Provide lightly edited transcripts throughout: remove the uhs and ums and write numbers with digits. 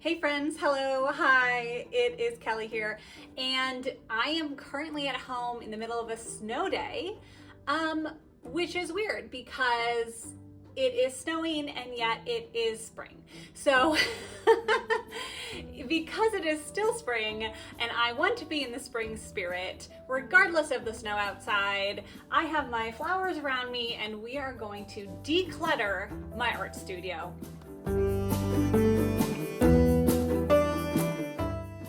Hey friends, hello, hi, it is Kelly here, and I am currently at home in the middle of a snow day, which is weird because it is snowing and yet it is spring. So, because it is still spring and I want to be in the spring spirit, regardless of the snow outside, I have my flowers around me and we are going to declutter my art studio.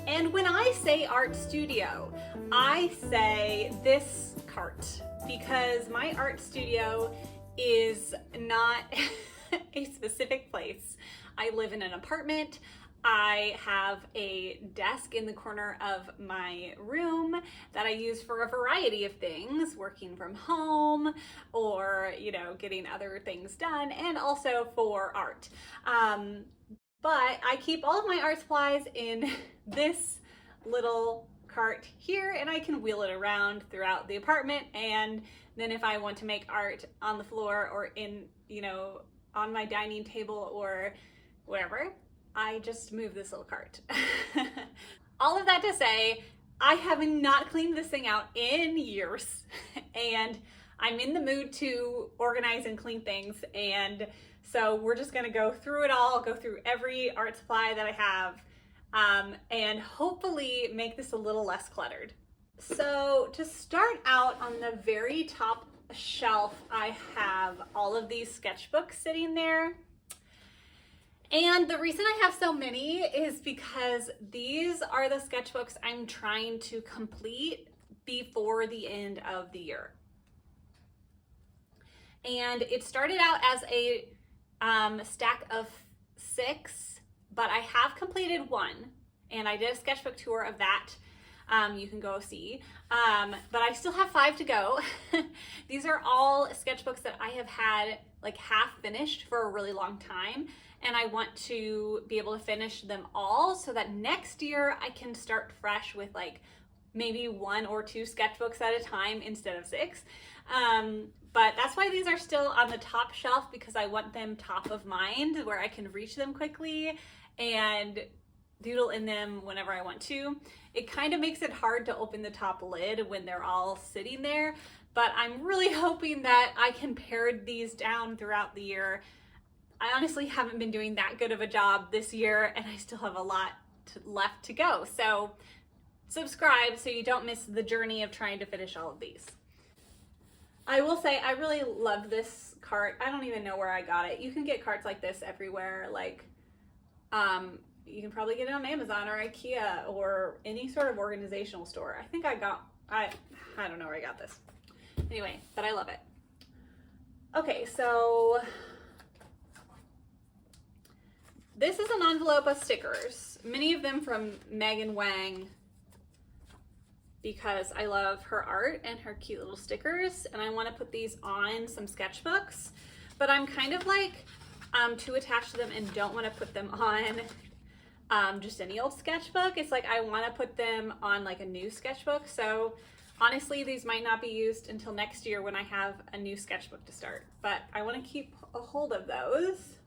And when I say art studio, I say this cart because my art studio is not a specific place. I live in an apartment. I have a desk in the corner of my room that I use for a variety of things, working from home or, getting other things done, and also for art. But I keep all of my art supplies in this little cart here and I can wheel it around throughout the apartment, and then if I want to make art on the floor or in, on my dining table or wherever, I just move this little cart. All of that to say, I have not cleaned this thing out in years and I'm in the mood to organize and clean things, and so we're just gonna go through it all, go through every art supply that I have, and hopefully make this a little less cluttered. So to start out, on the very top shelf, I have all of these sketchbooks sitting there. And the reason I have so many is because these are the sketchbooks I'm trying to complete before the end of the year. And it started out as a stack of 6, but I have completed 1, and I did a sketchbook tour of that. You can go see, but I still have 5 to go. These are all sketchbooks that I have had like half finished for a really long time, and I want to be able to finish them all so that next year I can start fresh with like maybe 1 or 2 sketchbooks at a time instead of 6. But that's why these are still on the top shelf, because I want them top of mind where I can reach them quickly and doodle in them whenever I want to. It kind of makes it hard to open the top lid when they're all sitting there, but I'm really hoping that I can pare these down throughout the year. I honestly haven't been doing that good of a job this year, and I still have a lot left to go. So subscribe so you don't miss the journey of trying to finish all of these. I will say I really love this cart. I don't even know where I got it. You can get carts like this everywhere. Like, you can probably get it on Amazon or IKEA or any sort of organizational store. I think I don't know where I got this. Anyway, but I love it. Okay, so this is an envelope of stickers. Many of them from Megan Wang, because I love her art and her cute little stickers, and I want to put these on some sketchbooks, but I'm kind of like too attached to them and don't want to put them on just any old sketchbook. It's like I want to put them on like a new sketchbook. So honestly, these might not be used until next year when I have a new sketchbook to start, but I want to keep a hold of those.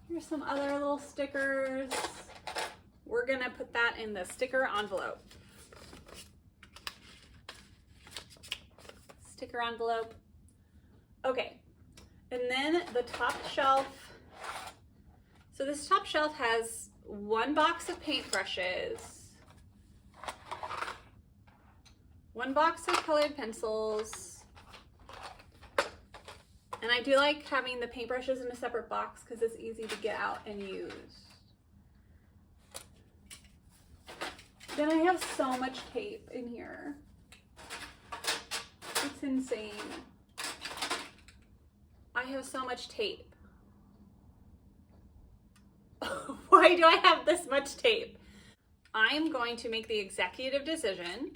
Here's some other little stickers. We're gonna put that in the sticker envelope. Sticker envelope. Okay, and then the top shelf. So this top shelf has 1 box of paintbrushes, 1 box of colored pencils, and I do like having the paintbrushes in a separate box because it's easy to get out and use. Then I have so much tape in here. It's insane. I have so much tape. Why do I have this much tape? I am going to make the executive decision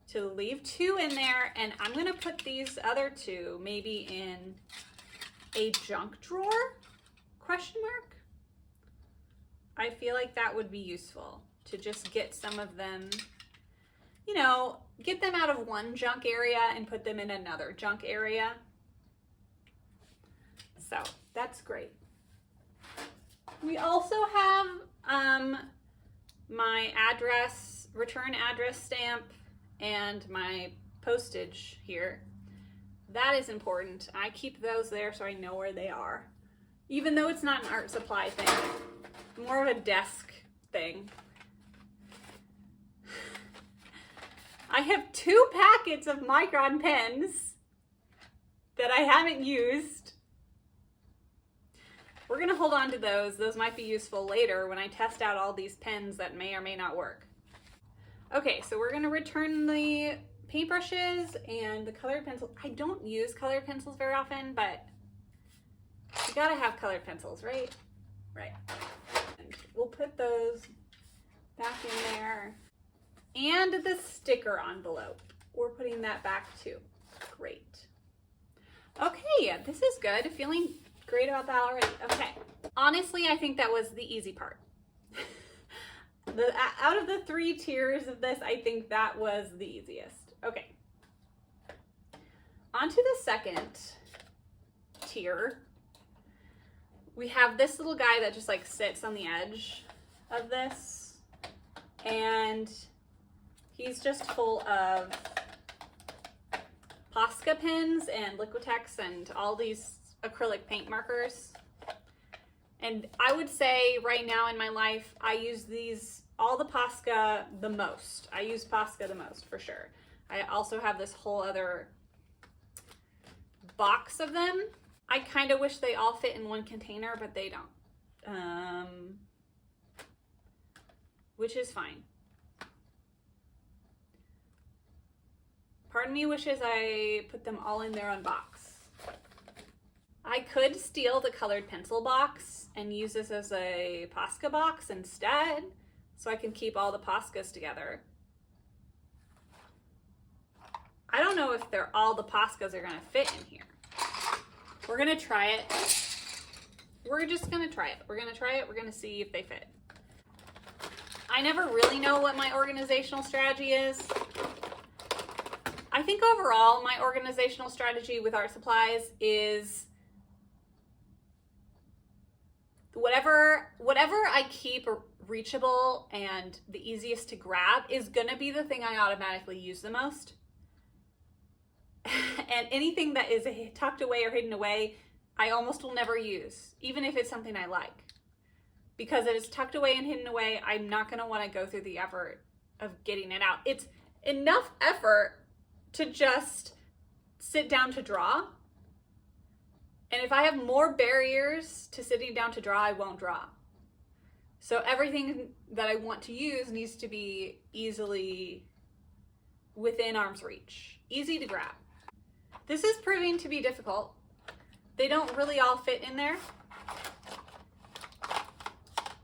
to leave 2 in there, and I'm gonna put these other 2 maybe in a junk drawer, question mark? I feel like that would be useful to just get some of them, get them out of one junk area and put them in another junk area. So that's great. We also have my return address stamp and my postage here. That is important. I keep those there so I know where they are. Even though it's not an art supply thing, more of a desk thing. I have 2 packets of Micron pens that I haven't used. We're gonna hold on to those. Those might be useful later when I test out all these pens that may or may not work. Okay, so we're gonna return the paintbrushes and the colored pencils. I don't use colored pencils very often, but you gotta have colored pencils, right? Right. And we'll put those back in there. And the sticker envelope, we're putting that back too. Great. Okay, this is good. Feeling great about that already. Okay. Honestly, I think that was the easy part. Out of the 3 tiers of this, I think that was the easiest. Okay. On to the second tier. We have this little guy that just like sits on the edge of this, and he's just full of Posca pens and Liquitex and all these acrylic paint markers. And I would say right now in my life, I use all the Posca the most. I use Posca the most for sure. I also have this whole other box of them. I kind of wish they all fit in one container, but they don't. Which is fine. Part of me wishes I put them all in their own box. I could steal the colored pencil box and use this as a Posca box instead, so I can keep all the Poscas together. I don't know if all the Poscas are gonna fit in here. We're gonna try it. We're just gonna try it. We're gonna try it. We're gonna see if they fit. I never really know what my organizational strategy is. I think overall my organizational strategy with art supplies is whatever I keep reachable and the easiest to grab is gonna be the thing I automatically use the most. And anything that is tucked away or hidden away, I almost will never use, even if it's something I like. Because if it's tucked away and hidden away, I'm not gonna wanna go through the effort of getting it out. It's enough effort to just sit down to draw. And if I have more barriers to sitting down to draw, I won't draw. So everything that I want to use needs to be easily within arm's reach, easy to grab. This is proving to be difficult. They don't really all fit in there.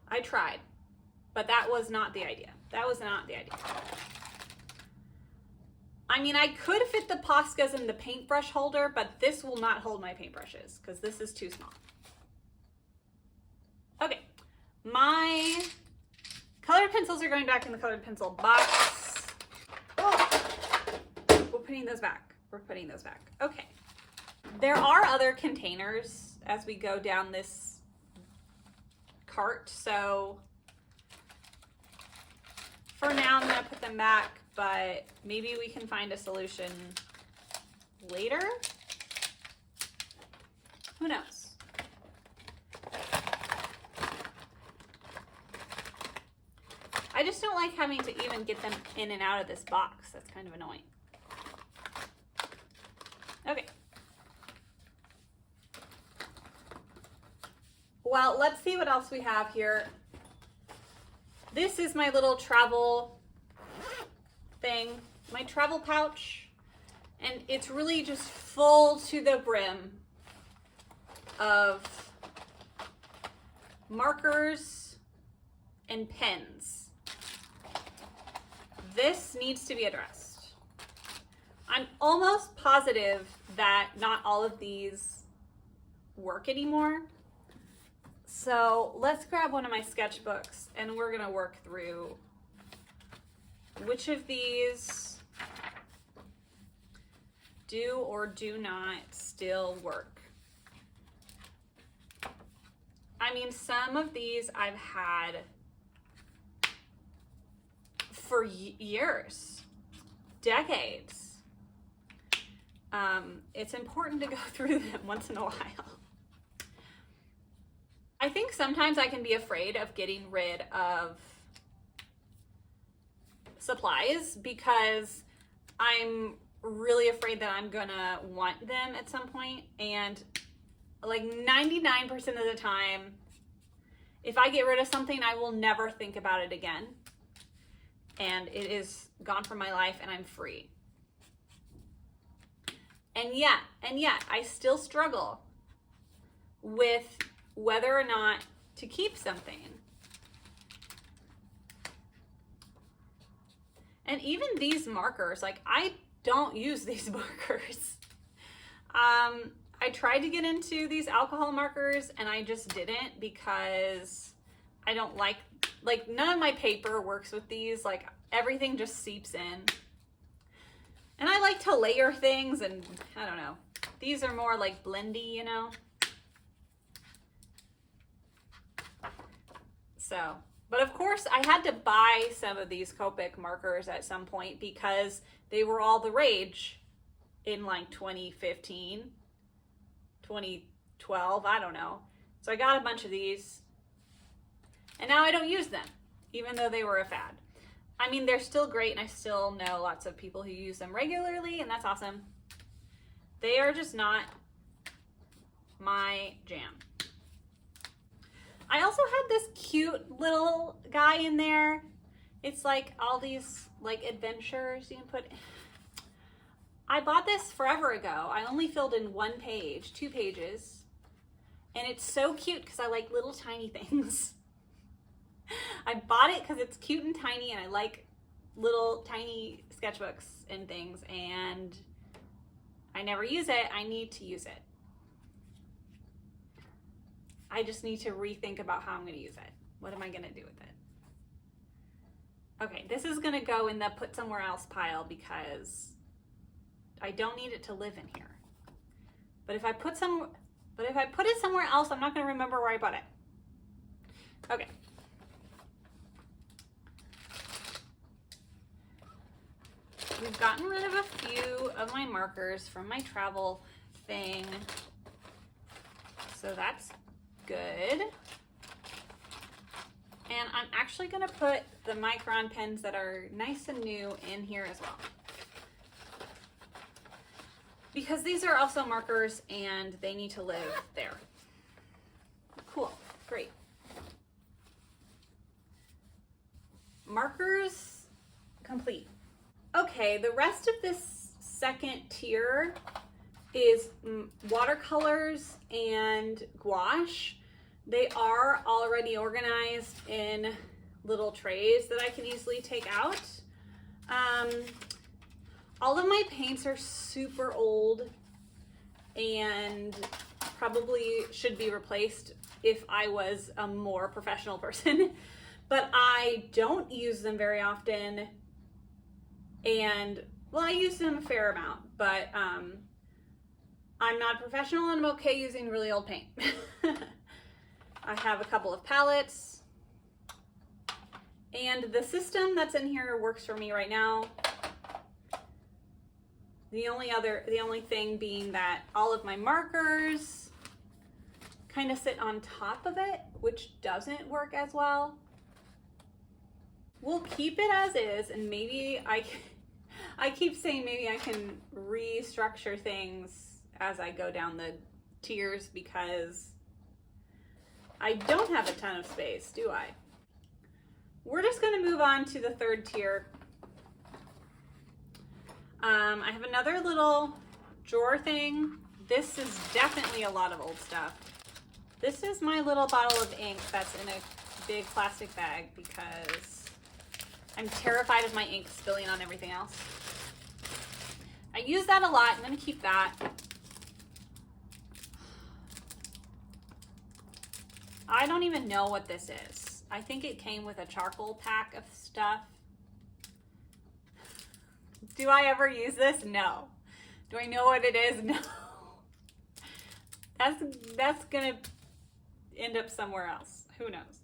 I tried, but that was not the idea. That was not the idea. I mean, I could fit the Poscas in the paintbrush holder, but this will not hold my paintbrushes because this is too small. Okay, my colored pencils are going back in the colored pencil box. Oh, we're putting those back. We're putting those back. Okay. There are other containers as we go down this cart, so for now I'm gonna put them back, but maybe we can find a solution later. Who knows? I just don't like having to even get them in and out of this box. That's kind of annoying. Okay. Well, let's see what else we have here. This is my little travel thing, my travel pouch, and it's really just full to the brim of markers and pens. This needs to be addressed. I'm almost positive that not all of these work anymore. So let's grab one of my sketchbooks and we're gonna work through which of these do or do not still work. I mean, some of these I've had for years, decades. It's important to go through them once in a while. I think sometimes I can be afraid of getting rid of supplies because I'm really afraid that I'm gonna want them at some point, and like 99% of the time, if I get rid of something, I will never think about it again, and it is gone from my life and I'm free. And yet, I still struggle with whether or not to keep something. And even these markers, like I don't use these markers. I tried to get into these alcohol markers and I just didn't because I don't like none of my paper works with these. Like everything just seeps in. And I like to layer things, and I don't know. These are more like blendy, you know? So, but of course I had to buy some of these Copic markers at some point because they were all the rage in like 2015, 2012, I don't know. So I got a bunch of these and now I don't use them, even though they were a fad. I mean, they're still great and I still know lots of people who use them regularly, and that's awesome. They are just not my jam. I also had this cute little guy in there. It's like all these like adventures you can put. I bought this forever ago. I only filled in 1 page, 2 pages. And it's so cute because I like little tiny things. I bought it because it's cute and tiny and I like little tiny sketchbooks and things, and I never use it. I need to use it. I just need to rethink about how I'm going to use it. What am I going to do with it? Okay, this is going to go in the put somewhere else pile because I don't need it to live in here. But if I put it somewhere else, I'm not going to remember where I bought it. Okay. We've gotten rid of a few of my markers from my travel thing, so that's good. And I'm actually going to put the Micron pens that are nice and new in here as well, because these are also markers and they need to live there. Cool, great. Markers complete. Okay, the rest of this second tier is watercolors and gouache. They are already organized in little trays that I can easily take out. All of my paints are super old and probably should be replaced if I was a more professional person, but I don't use them very often. And well, I use them a fair amount, but I'm not a professional and I'm okay using really old paint. I have a couple of palettes, and the system that's in here works for me right now. The only thing being that all of my markers kind of sit on top of it, which doesn't work as well. We'll keep it as is, and maybe I keep saying maybe I can restructure things as I go down the tiers because I don't have a ton of space, do I? We're just going to move on to the third tier. I have another little drawer thing. This is definitely a lot of old stuff. This is my little bottle of ink that's in a big plastic bag because I'm terrified of my ink spilling on everything else. I use that a lot. I'm going to keep that. I don't even know what this is. I think it came with a charcoal pack of stuff. Do I ever use this? No. Do I know what it is? No. That's gonna end up somewhere else. Who knows?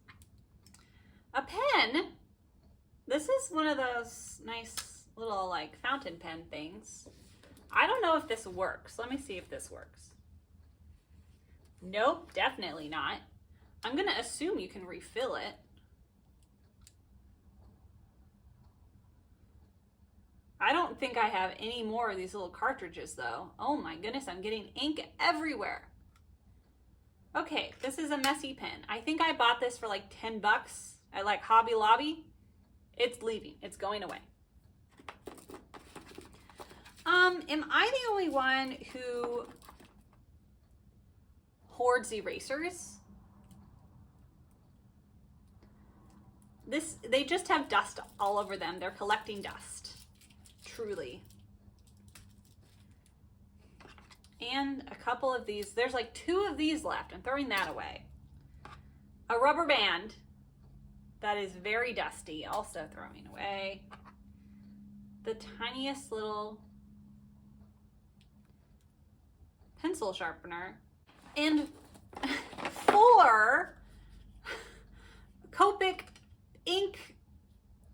A pen. This is one of those nice little like fountain pen things. I don't know if this works. Let me see if this works. Nope, definitely not. I'm gonna assume you can refill it. I don't think I have any more of these little cartridges though. Oh my goodness, I'm getting ink everywhere. Okay, this is a messy pen. I think I bought this for like 10 bucks at like Hobby Lobby. It's leaving, it's going away. Am I the only one who hoards erasers? They just have dust all over them. They're collecting dust, truly. And a couple of these, there's like 2 of these left. I'm throwing that away. A rubber band that is very dusty, also throwing away. The tiniest little pencil sharpener. And 4 Copic ink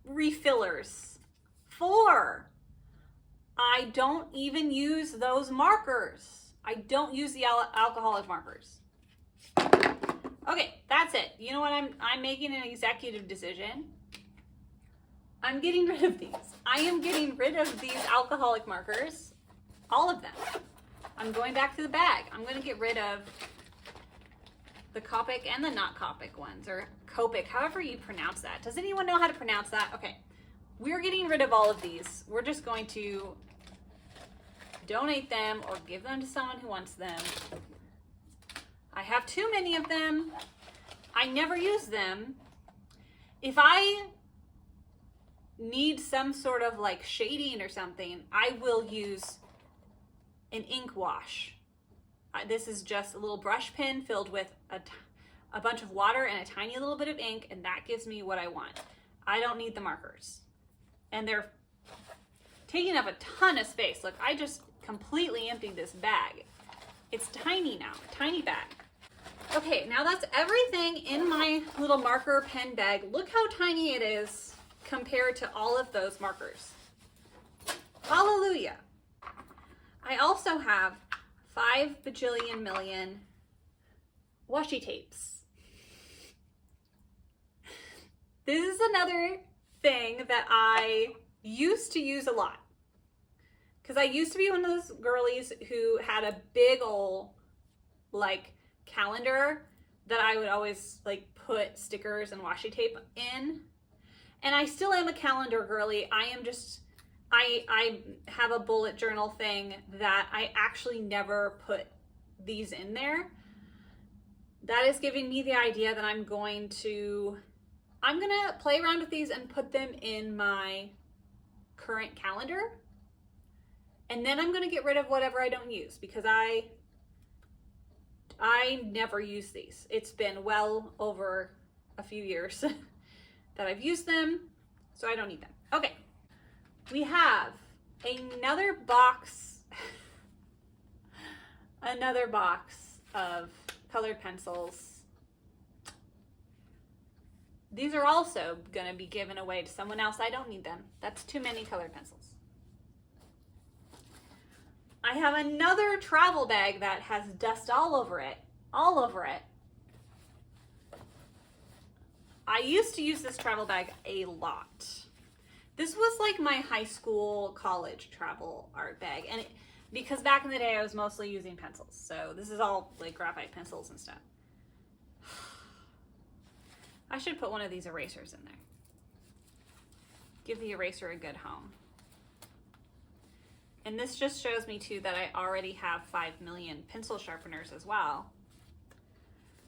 refillers. 4. I don't even use those markers. I don't use the alcoholic markers. Okay, that's it. You know what? I'm making an executive decision. I'm getting rid of these. I am getting rid of these alcoholic markers. All of them. I'm going back to the bag. I'm going to get rid of the Copic and the not Copic ones, or Copic, however you pronounce that. Does anyone know how to pronounce that? Okay. We're getting rid of all of these. We're just going to donate them or give them to someone who wants them. I have too many of them. I never use them. If I need some sort of like shading or something, I will use an ink wash. This is just a little brush pen filled with a bunch of water and a tiny little bit of ink, and that gives me what I want. I don't need the markers. And they're taking up a ton of space. Look, I just completely emptied this bag. It's tiny now, tiny bag. Okay, now that's everything in my little marker pen bag. Look how tiny it is compared to all of those markers. Hallelujah. I also have 5 bajillion million washi tapes. This is another thing that I used to use a lot. Because I used to be one of those girlies who had a big old like calendar that I would always like put stickers and washi tape in. And I still am a calendar girly. I have a bullet journal thing that I actually never put these in there. That is giving me the idea that I'm gonna play around with these and put them in my current calendar. And then I'm gonna get rid of whatever I don't use, because I never use these. It's been well over a few years that I've used them, so I don't need them. Okay. We have another box of colored pencils. These are also going to be given away to someone else. I don't need them. That's too many colored pencils. I have another travel bag that has dust all over it. I used to use this travel bag a lot. This was like my high school, college travel art bag. And because back in the day I was mostly using pencils. So this is all like graphite pencils and stuff. I should put one of these erasers in there. Give the eraser a good home. And this just shows me too that I already have 5 million pencil sharpeners as well.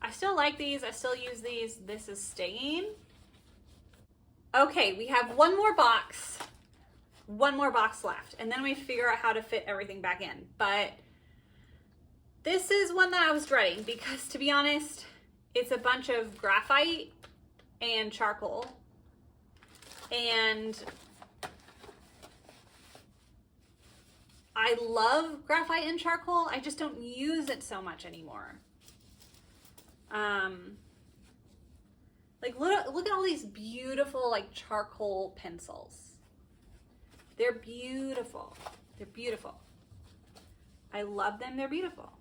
I still like these, I still use these. This is staying. Okay, we have one more box left, and then we figure out how to fit everything back in. But this is one that I was dreading because, to be honest, it's a bunch of graphite and charcoal, and I love graphite and charcoal. I just don't use it so much anymore. Like look at all these beautiful like charcoal pencils. They're beautiful. They're beautiful. I love them. They're beautiful.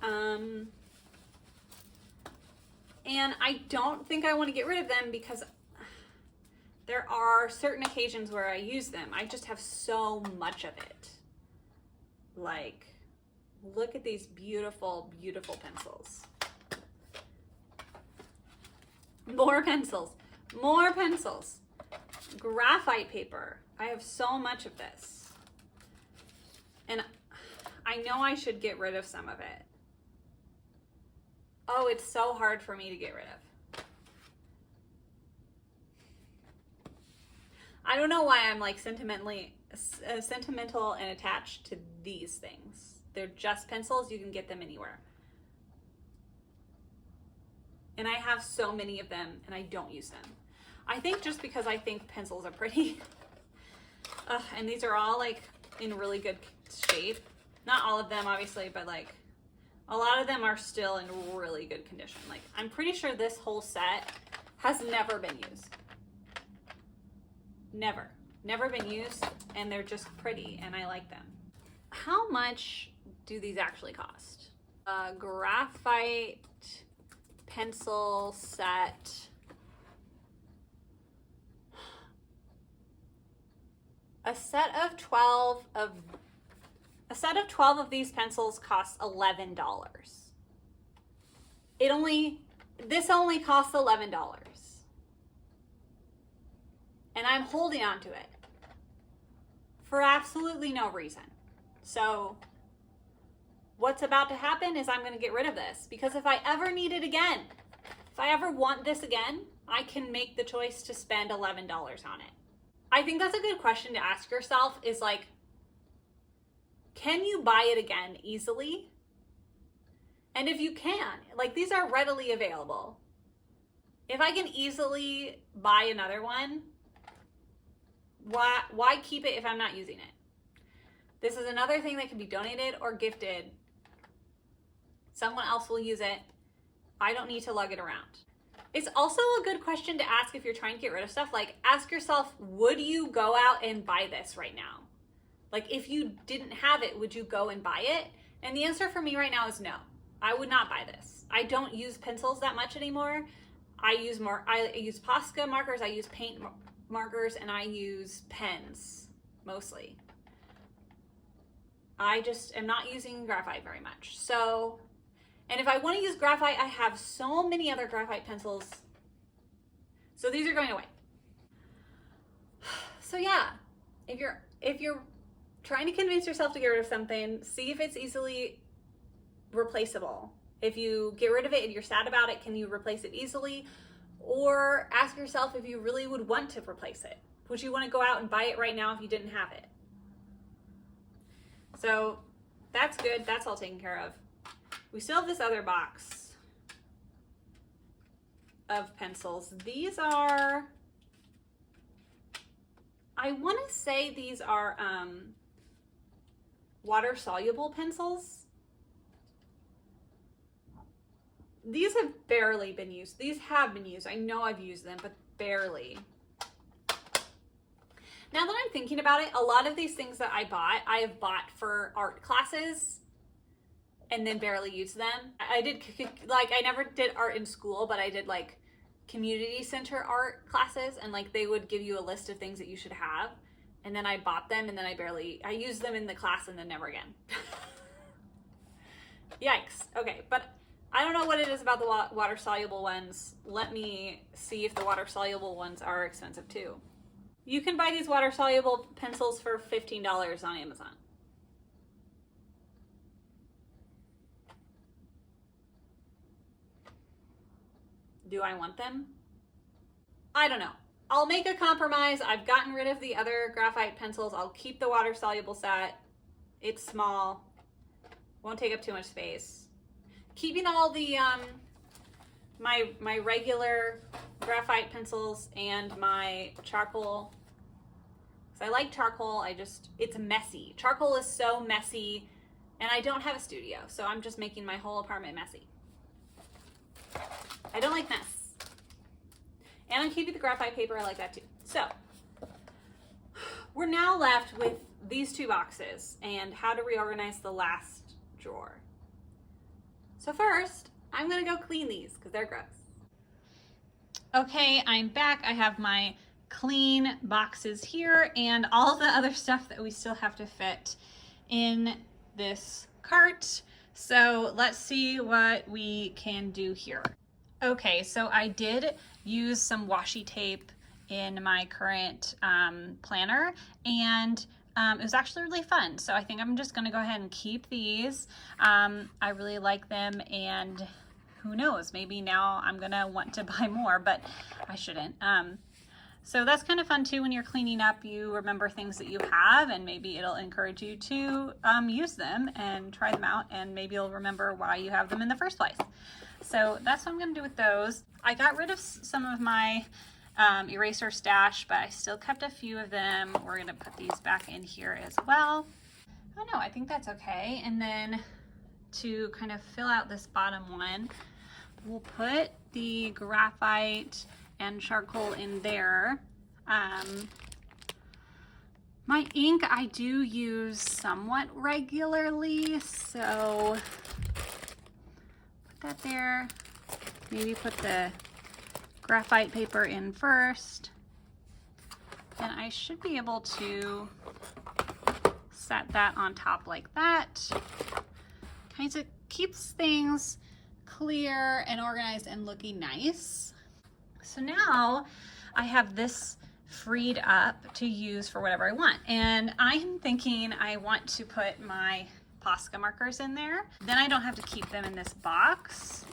And I don't think I want to get rid of them because there are certain occasions where I use them. I just have so much of it. Like, look at these beautiful, beautiful pencils. More pencils. More pencils. Graphite paper. I have so much of this. And I know I should get rid of some of it. Oh, it's so hard for me to get rid of. I don't know why I'm like sentimental and attached to these things. They're just pencils. You can get them anywhere. And I have so many of them and I don't use them. I think just because I think pencils are pretty. And these are all like in really good shape. Not all of them obviously, but like a lot of them are still in really good condition. Like I'm pretty sure this whole set has never been used. Never been used, and they're just pretty and I like them. How much do these actually cost? A graphite pencil set. A set of 12 of these pencils costs $11. This only costs $11. And I'm holding on to it for absolutely no reason. So what's about to happen is I'm going to get rid of this, because if I ever need it again, if I ever want this again, I can make the choice to spend $11 on it. I think that's a good question to ask yourself is like, can you buy it again easily? And if you can, like these are readily available. If I can easily buy another one, why keep it if I'm not using it? This is another thing that can be donated or gifted. Someone else will use it. I don't need to lug it around. It's also a good question to ask if you're trying to get rid of stuff. Like ask yourself, would you go out and buy this right now? Like if you didn't have it, would you go and buy it? And the answer for me right now is no. I would not buy this. I don't use pencils that much anymore. I use Posca markers, I use paint markers, and I use pens mostly. I just am not using graphite very much. So, and if I want to use graphite, I have so many other graphite pencils. So these are going away. So yeah, if you're trying to convince yourself to get rid of something, see if it's easily replaceable. If you get rid of it and you're sad about it, can you replace it easily? Or ask yourself if you really would want to replace it. Would you want to go out and buy it right now if you didn't have it? So that's good. That's all taken care of. We still have this other box of pencils. These are, I want to say these are water-soluble pencils. These have barely been used. These have been used. I know I've used them, but barely. Now that I'm thinking about it, a lot of these things that I have bought for art classes and then barely used them. I never did art in school, but I did like community center art classes, and like they would give you a list of things that you should have. And then I bought them, and then I used them in the class and then never again. Yikes. Okay, but I don't know what it is about the water-soluble ones. Let me see if the water-soluble ones are expensive too. You can buy these water-soluble pencils for $15 on Amazon. Do I want them? I don't know. I'll make a compromise. I've gotten rid of the other graphite pencils. I'll keep the water-soluble set. It's small. Won't take up too much space. Keeping all the my regular graphite pencils and my charcoal. Because I like charcoal, it's messy. Charcoal is so messy, and I don't have a studio, so I'm just making my whole apartment messy. I don't like mess. And I'm keeping the graphite paper, I like that too. So, we're now left with these two boxes and how to reorganize the last drawer. So first, I'm gonna go clean these because they're gross. Okay, I'm back. I have my clean boxes here and all the other stuff that we still have to fit in this cart. So let's see what we can do here. Okay, so I did use some washi tape in my current planner, and it was actually really fun. So I think I'm just gonna go ahead and keep these. I really like them, and who knows, maybe now I'm gonna want to buy more, but I shouldn't. So that's kind of fun too. When you're cleaning up, you remember things that you have, and maybe it'll encourage you to use them and try them out, and maybe you'll remember why you have them in the first place. So that's what I'm gonna do with those. I got rid of some of my eraser stash, but I still kept a few of them. We're gonna put these back in here as well. Oh no, I think that's okay. And then to kind of fill out this bottom one, we'll put the graphite and charcoal in there. My ink I do use somewhat regularly, so put that there. Maybe put the graphite paper in first. And I should be able to set that on top like that. Kind of keeps things clear and organized and looking nice. So now I have this freed up to use for whatever I want. And I'm thinking I want to put my Posca markers in there. Then I don't have to keep them in this box.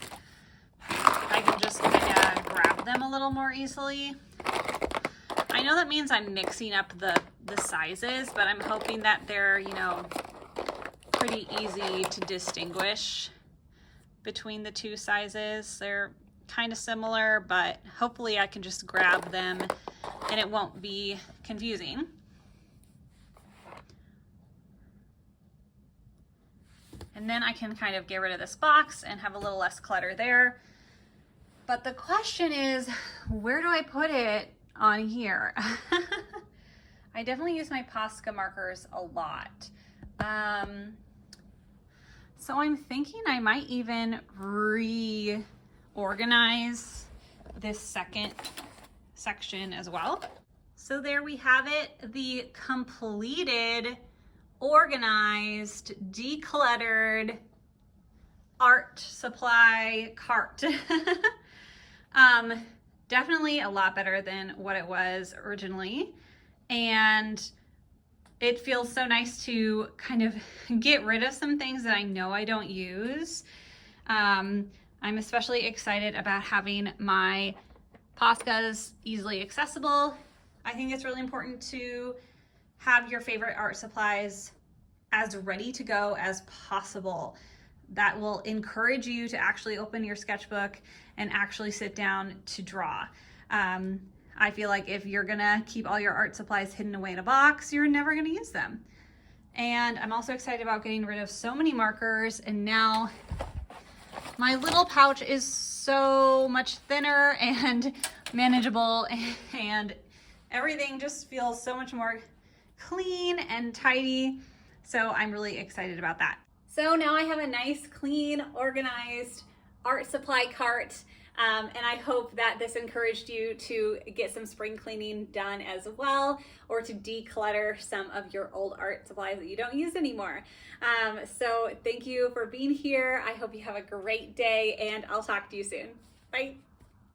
I can just kind of grab them a little more easily. I know that means I'm mixing up the sizes, but I'm hoping that they're, you know, pretty easy to distinguish between the two sizes. They're kind of similar, but hopefully I can just grab them and it won't be confusing. And then I can kind of get rid of this box and have a little less clutter there. But the question is, where do I put it on here? I definitely use my Posca markers a lot. So I'm thinking I might even reorganize this second section as well. So there we have it, the completed, organized, decluttered art supply cart. Definitely a lot better than what it was originally. And it feels so nice to kind of get rid of some things that I know I don't use. I'm especially excited about having my Poscas easily accessible. I think it's really important to have your favorite art supplies as ready to go as possible. That will encourage you to actually open your sketchbook and actually sit down to draw. I feel like if you're gonna keep all your art supplies hidden away in a box, you're never gonna use them. And I'm also excited about getting rid of so many markers, and now my little pouch is so much thinner and manageable, and everything just feels so much more clean and tidy. So I'm really excited about that. So now I have a nice, clean, organized art supply cart. And I hope that this encouraged you to get some spring cleaning done as well, or to declutter some of your old art supplies that you don't use anymore. So thank you for being here. I hope you have a great day, and I'll talk to you soon. Bye.